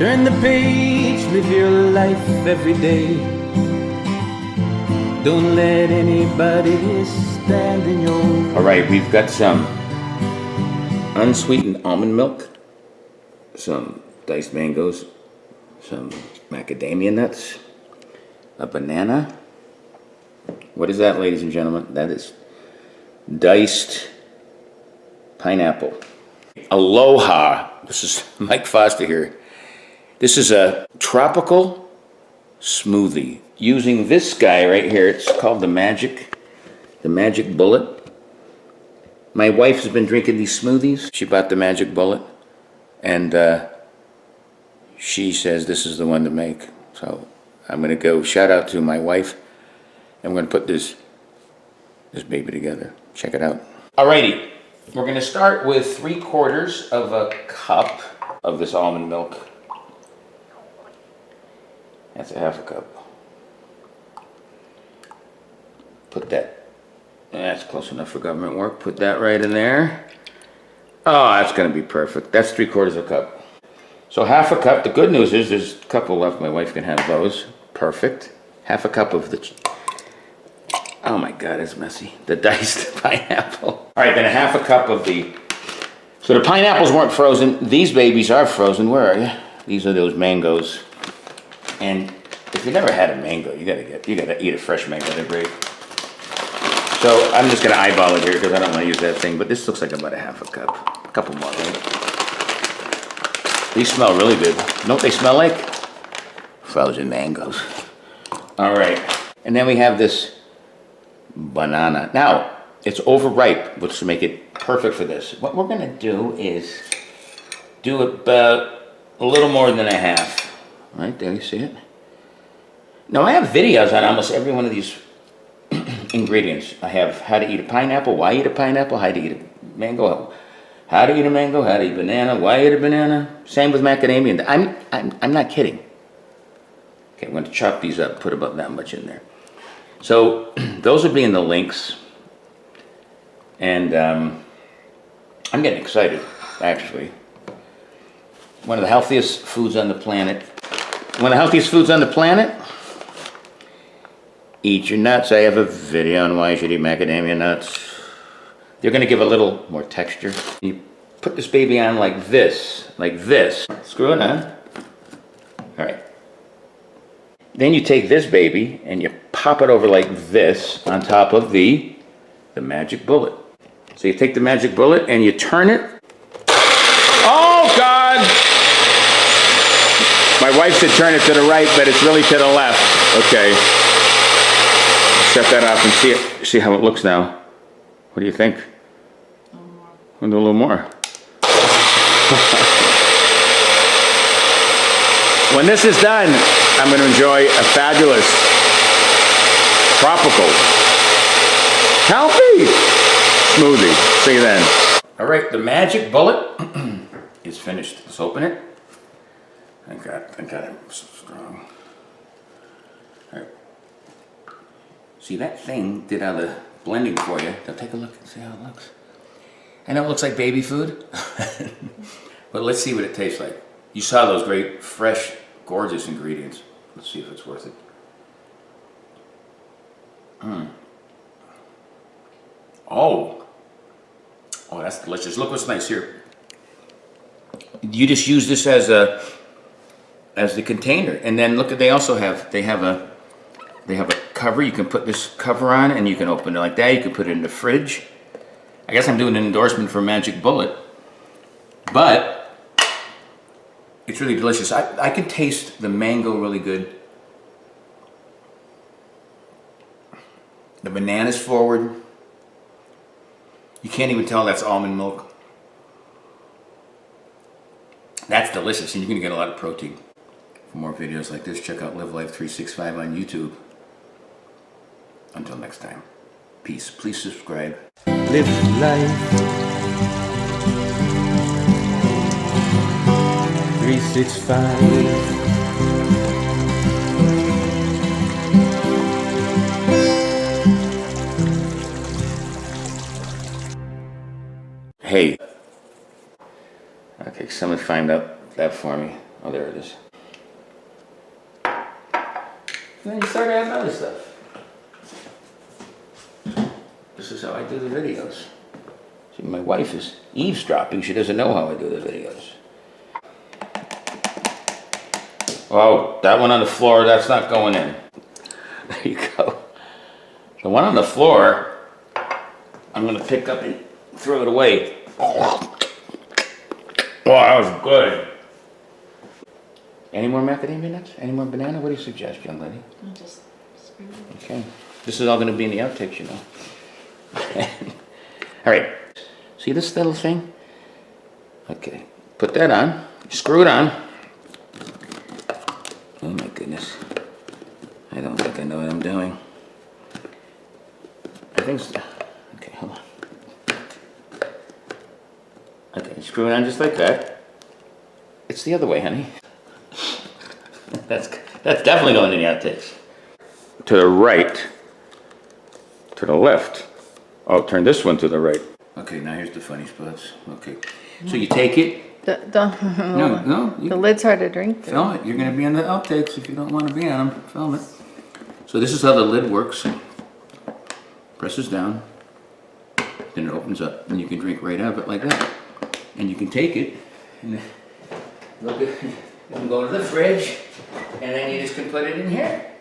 Turn the page, live your life every day. Don't let anybody stand in your way. All right, we've got some unsweetened almond milk, some diced mangoes, some macadamia nuts, a banana. What is that, ladies and gentlemen? That is diced pineapple. Aloha. This is Mike Foster here. This is a tropical smoothie using this guy right here. It's called the Magic Bullet. My wife has been drinking these smoothies. She bought the Magic Bullet, and she says this is the one to make. So I'm gonna go shout out to my wife, and we're gonna put this baby together. Check it out. Alrighty, we're gonna start with 3/4 of a cup of this almond milk. That's a 1/2 cup. Put that, that's close enough for government work. Put that right in there. Oh, that's gonna be perfect. That's 3/4 a cup. So 1/2 cup, the good news is there's a couple left. My wife can have those. Perfect. 1/2 cup of the, oh my God, it's messy. The diced pineapple. All right, then 1/2 cup of the, so the pineapples weren't frozen. These babies are frozen. Where are you? These are those mangoes. And if you never had a mango, you gotta eat a fresh mango. They're great. So I'm just gonna eyeball it here because I don't want to use that thing. But this looks like about 1/2 cup. A couple more, right? These smell really good. You know what they smell like? Frozen mangoes. All right, and then we have this banana. Now it's overripe, which to make it perfect for this. What we're gonna do is do about a little more than 1/2. Right there, you see it? Now I have videos on almost every one of these ingredients. I have how to eat a pineapple, why eat a pineapple, how to eat a mango, how to eat a mango, how to eat a banana, why eat a banana. Same with macadamia. I'm not kidding. Okay, I'm going to chop these up, put about that much in there. So those will be in the links, and I'm getting excited, actually. One of the healthiest foods on the planet. One of the healthiest foods on the planet. Eat your nuts. I have a video on why you should eat macadamia nuts. They're gonna give a little more texture. You put this baby on like this. Screw it on. All right. Then you take this baby and you pop it over like this on top of the Magic Bullet. So you take the Magic Bullet and you turn it. Oh God! My wife said turn it to the right, but it's really to the left. Okay. Set that up and see how it looks now. What do you think? We'll do a little more. When this is done, I'm going to enjoy a fabulous tropical healthy smoothie. See you then. All right, the Magic Bullet is finished. Let's open it. Thank God I'm so strong. All right. See, that thing did all the blending for you. Now take a look and see how it looks. I know it looks like baby food, but let's see what it tastes like. You saw those great, fresh, gorgeous ingredients. Let's see if it's worth it. Oh, that's delicious. Look what's nice here. You just use this as the container, and then look at they have a cover. You can put this cover on, and you can open it like that. You can put it in the fridge. I guess I'm doing an endorsement for Magic Bullet, but it's really delicious. I can taste the mango really good. The banana's forward. You can't even tell that's almond milk. That's delicious, and you're gonna get a lot of protein. For more videos like this, check out Live Life 365 on YouTube. Until next time, peace. Please subscribe. Live life 365. Hey. Okay, someone find out that for me. Oh, there it is. And then you start adding other stuff. This is how I do the videos. See, my wife is eavesdropping. She doesn't know how I do the videos. Oh, that one on the floor, that's not going in. There you go. The one on the floor, I'm gonna pick up and throw it away. Oh, that was good. Any more macadamia nuts? Any more banana? What do you suggest, young lady? I'll just sprinkle. Okay. This is all gonna be in the outtakes, you know. All right. See this little thing? Okay. Put that on. Screw it on. Oh my goodness. I don't think I know what I'm doing. I think so. Okay, hold on. Okay, screw it on just like that. It's the other way, honey. That's definitely going in the outtakes. To the right. To the left. Oh, turn this one to the right. Okay, now here's the funny spots. Okay. So you take it. No. The lid's hard to drink through. Film it. You're going to be on the outtakes if you don't want to be on them. Film it. So this is how the lid works. Presses down. Then it opens up. And you can drink right out of it like that. And you can take it. And look at it. You can go to the fridge. And then you just can put it in here.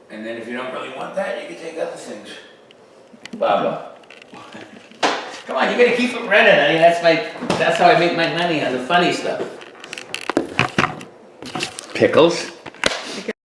And then if you don't really want that, you can take other things. Baba. Come on, you gotta keep it running, honey. That's how I make my money on the funny stuff. Pickles.